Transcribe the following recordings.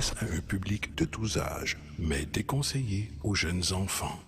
s'adresse à un public de tous âges, mais déconseillé aux jeunes enfants.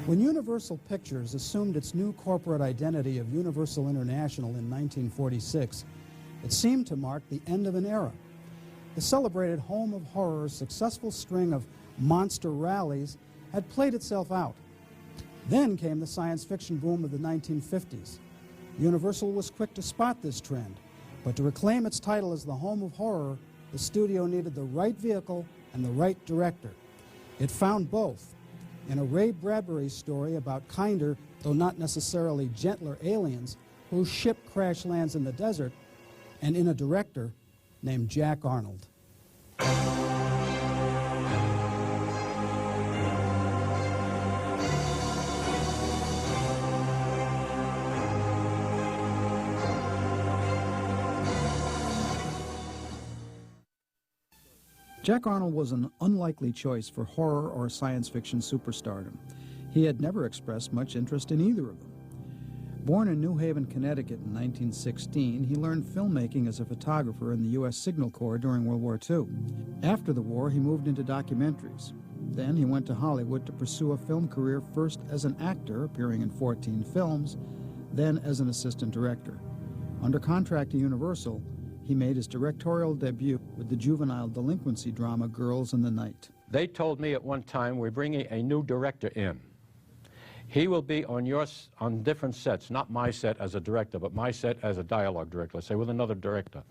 When Universal Pictures assumed its new corporate identity of Universal International in 1946, it seemed to mark the end of an era. The celebrated home of horror's successful string of monster rallies had played itself out. Then came the science fiction boom of the 1950s. Universal was quick to spot this trend, but to reclaim its title as the home of horror, the studio needed the right vehicle and the right director. It found both in a Ray Bradbury story about kinder, though not necessarily gentler, aliens whose ship crash lands in the desert, and in a director named Jack Arnold. Jack Arnold was an unlikely choice for horror or science fiction superstardom. He had never expressed much interest in either of them. Born in New Haven, Connecticut in 1916, he learned filmmaking as a photographer in the U.S. Signal Corps during World War II. After the war, he moved into documentaries. Then he went to Hollywood to pursue a film career, first as an actor, appearing in 14 films, then as an assistant director. Under contract to Universal, he made his directorial debut with the juvenile delinquency drama Girls in the Night. They told me at one time, we're bringing a new director in. He will be on different sets, not my set as a director, but my set as a dialogue director, let's say, with another director.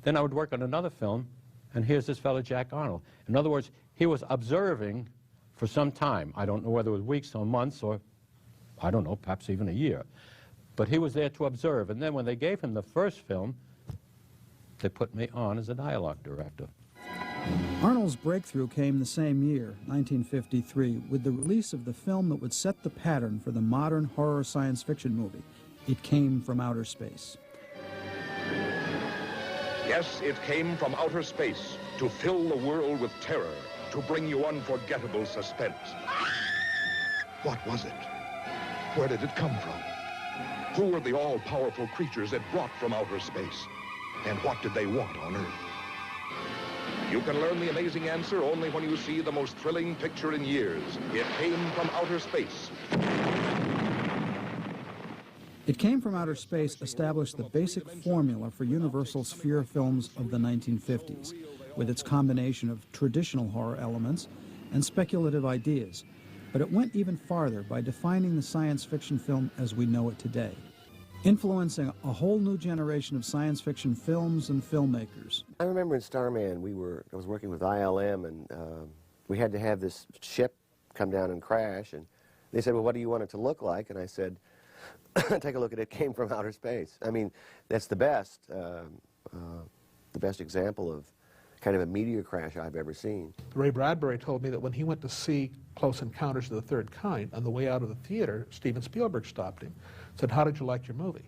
Then I would work on another film, and here's this fellow Jack Arnold. In other words, he was observing for some time. I don't know whether it was weeks or months or, I don't know, perhaps even a year. But he was there to observe. And then when they gave him the first film, they put me on as a dialogue director. Arnold's breakthrough came the same year, 1953, with the release of the film that would set the pattern for the modern horror science fiction movie. It Came from Outer Space. Yes, it came from outer space to fill the world with terror, to bring you unforgettable suspense. What was it? Where did it come from? Who were the all-powerful creatures it brought from outer space? And what did they want on Earth? You can learn the amazing answer only when you see the most thrilling picture in years. It Came from Outer Space. It Came from Outer Space established the basic formula for Universal's fear films of the 1950s, with its combination of traditional horror elements and speculative ideas. But it went even farther by defining the science fiction film as we know it today, influencing a whole new generation of science fiction films and filmmakers. I remember in Starman, I was working with ILM, and we had to have this ship come down and crash, and they said, well, what do you want it to look like? And I said, take a look at It Came from Outer Space. I mean, that's the best example of kind of a meteor crash I've ever seen. Ray Bradbury told me that when he went to see Close Encounters of the Third Kind, on the way out of the theater, Steven Spielberg stopped him, said, how did you like your movie?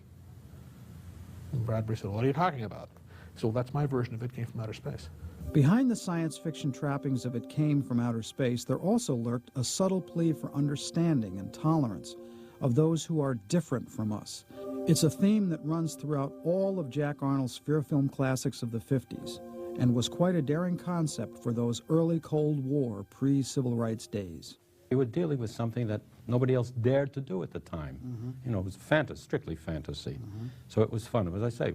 And Bradbury said, what are you talking about? He said, well, that's my version of It Came from Outer Space. Behind the science fiction trappings of It Came from Outer Space, there also lurked a subtle plea for understanding and tolerance of those who are different from us. It's a theme that runs throughout all of Jack Arnold's fear film classics of the 50s, and was quite a daring concept for those early Cold War, pre-civil rights days. He was dealing with something that nobody else dared to do at the time. You know, it was strictly fantasy. So it was fun. As I say,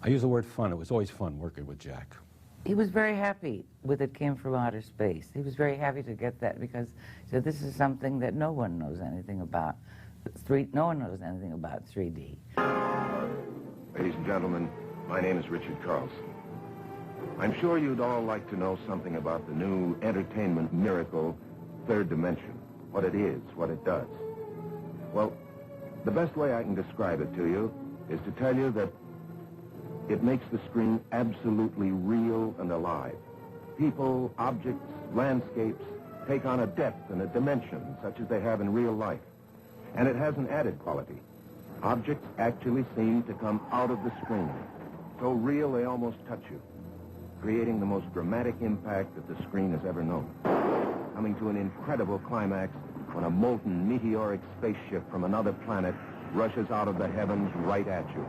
I use the word fun. It was always fun working with Jack. He was very happy with It Came from Outer Space. He was very happy to get that because he said, this is something that no one knows anything about. No one knows anything about 3D. Ladies and gentlemen, my name is Richard Carlson. I'm sure you'd all like to know something about the new entertainment miracle, Third Dimension, what it is, what it does. Well, the best way I can describe it to you is to tell you that It makes the screen absolutely real and alive. People, objects, landscapes take on a depth and a dimension such as they have in real life. And it has an added quality. Objects actually seem to come out of the screen. So real they almost touch you, creating the most dramatic impact that the screen has ever known. Coming to an incredible climax when a molten meteoric spaceship from another planet rushes out of the heavens right at you.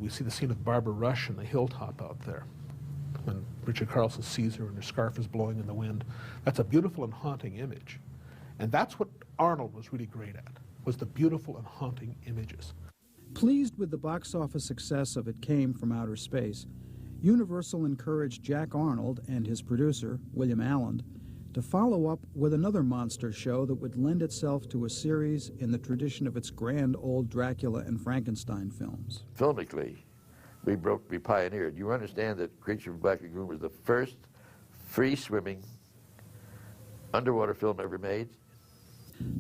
We see the scene of Barbara Rush in the hilltop out there, when Richard Carlson sees her and her scarf is blowing in the wind. That's a beautiful and haunting image. And that's what Arnold was really great at, was the beautiful and haunting images. Pleased with the box office success of It Came from Outer Space, Universal encouraged Jack Arnold and his producer, William Allen, to follow up with another monster show that would lend itself to a series in the tradition of its grand old Dracula and Frankenstein films. Filmically, we pioneered. You understand that Creature from Black Lagoon was the first free-swimming underwater film ever made?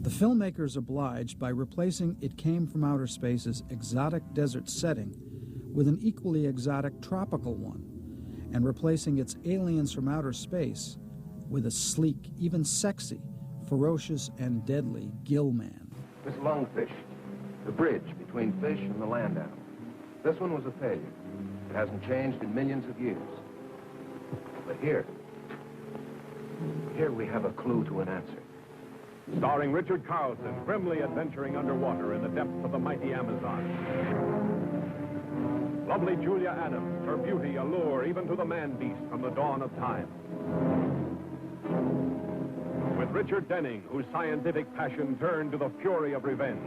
The filmmakers obliged by replacing It Came from Outer Space's exotic desert setting with an equally exotic tropical one, and replacing its aliens from outer space with a sleek, even sexy, ferocious and deadly gill man. This lungfish, the bridge between fish and the land animal. This one was a failure. It hasn't changed in millions of years. But here we have a clue to an answer. Starring Richard Carlson, grimly adventuring underwater in the depths of the mighty Amazon. Lovely Julia Adams, her beauty a lure even to the man-beast from the dawn of time. With Richard Denning, whose scientific passion turned to the fury of revenge.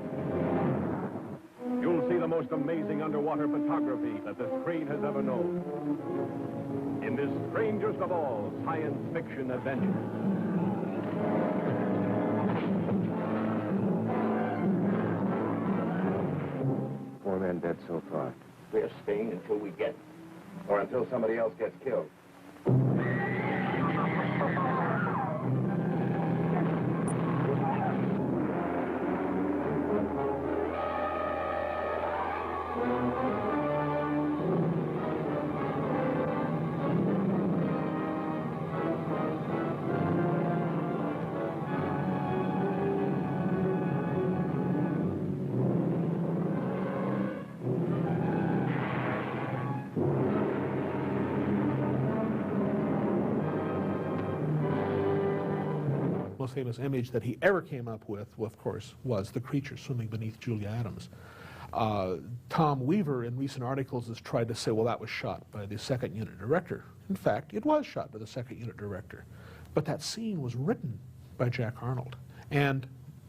You'll see the most amazing underwater photography that the screen has ever known. In this strangest of all science fiction adventures. Four men dead so far. We're staying until we get, or until somebody else gets killed. Most famous image that he ever came up with, of course, was the creature swimming beneath Julia Adams. Tom Weaver, in recent articles, has tried to say, well, that was shot by the second unit director. In fact, it was shot by the second unit director. But that scene was written by Jack Arnold. And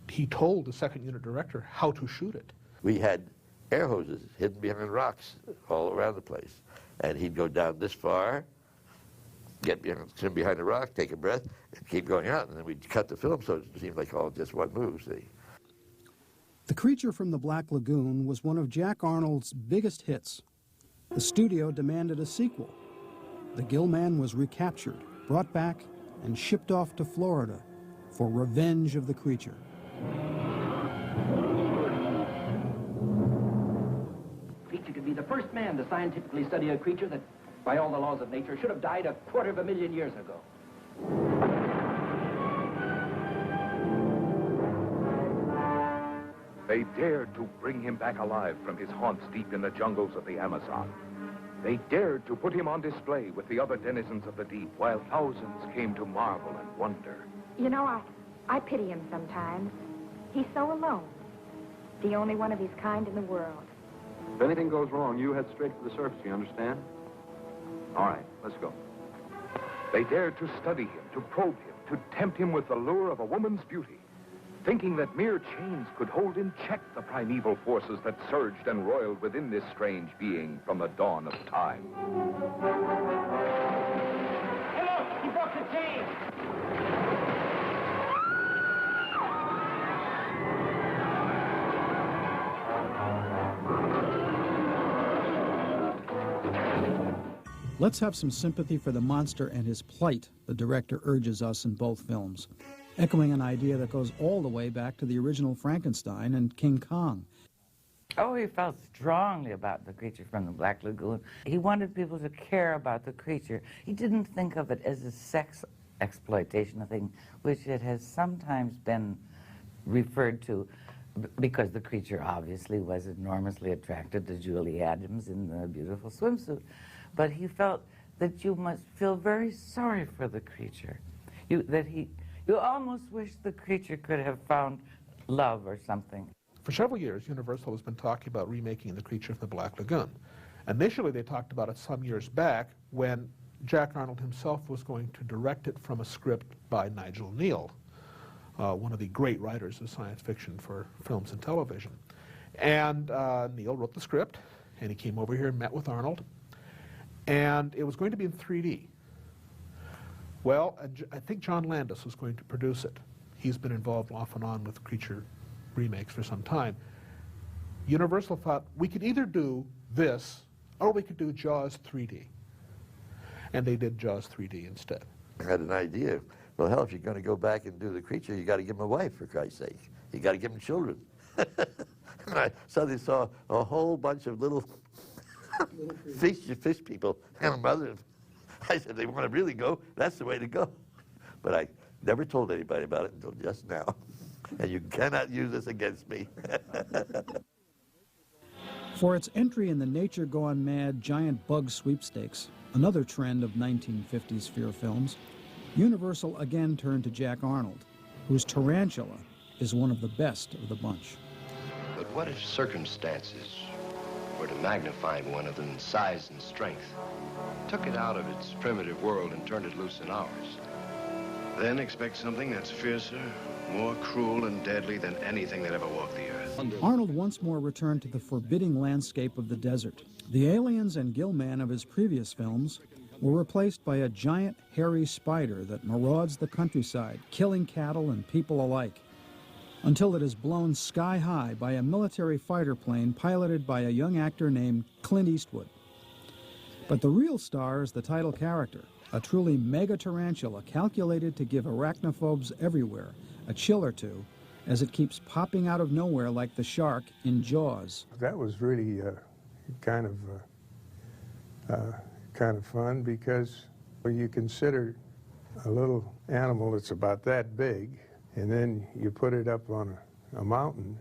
he told the second unit director how to shoot it. We had air hoses hidden behind rocks all around the place. And he'd go down this far, get behind a rock, take a breath, and keep going out, and then we'd cut the film so it seemed like all just one move, see. The Creature from the Black Lagoon was one of Jack Arnold's biggest hits. The studio demanded a sequel. The gill man was recaptured, brought back, and shipped off to Florida for revenge of the creature. Creature could be the first man to scientifically study a creature that, by all the laws of nature, should have died 250,000 years ago. They dared to bring him back alive from his haunts deep in the jungles of the Amazon. They dared to put him on display with the other denizens of the deep, while thousands came to marvel and wonder. You know, I pity him sometimes. He's so alone. The only one of his kind in the world. If anything goes wrong, you head straight to the surface, you understand? All right, let's go. They dared to study him, to probe him, to tempt him with the lure of a woman's beauty, thinking that mere chains could hold in check the primeval forces that surged and roiled within this strange being from the dawn of time. Hey, look! He broke the chain! Let's have some sympathy for the monster and his plight, the director urges us in both films, echoing an idea that goes all the way back to the original Frankenstein and King Kong. Oh, he felt strongly about the creature from the Black Lagoon. He wanted people to care about the creature. He didn't think of it as a sex exploitation thing, which it has sometimes been referred to, because the creature obviously was enormously attracted to Julie Adams in the beautiful swimsuit. But he felt that you must feel very sorry for the creature. You almost wish the creature could have found love or something. For several years, Universal has been talking about remaking The Creature from the Black Lagoon. Initially, they talked about it some years back when Jack Arnold himself was going to direct it from a script by Nigel Neal, one of the great writers of science fiction for films and television. And Neal wrote the script, and he came over here and met with Arnold, and it was going to be in 3D. Well, I think John Landis was going to produce it. He's been involved off and on with Creature remakes for some time. Universal thought we could either do this or we could do Jaws 3D. And they did Jaws 3D instead. I had an idea. Well, hell, if you're going to go back and do the creature, you got to give him a wife, for Christ's sake. You got to give him children. And I suddenly saw a whole bunch of little fish people and a mother. I said, they want to really go, that's the way to go. But I never told anybody about it until just now. And you cannot use this against me. For its entry in the Nature Gone Mad giant bug sweepstakes, another trend of 1950s fear films, Universal again turned to Jack Arnold, whose tarantula is one of the best of the bunch. But what if circumstances were to magnify one of them in size and strength, took it out of its primitive world and turned it loose in ours? Then expect something that's fiercer, more cruel and deadly than anything that ever walked the earth. Arnold once more returned to the forbidding landscape of the desert. The aliens and Gillman of his previous films were replaced by a giant hairy spider that marauds the countryside, killing cattle and people alike, until it is blown sky high by a military fighter plane piloted by a young actor named Clint Eastwood. But the real star is the title character, a truly mega tarantula calculated to give arachnophobes everywhere a chill or two, as it keeps popping out of nowhere like the shark in Jaws. That was really kind of fun, because when you consider a little animal that's about that big, and then you put it up on a mountain,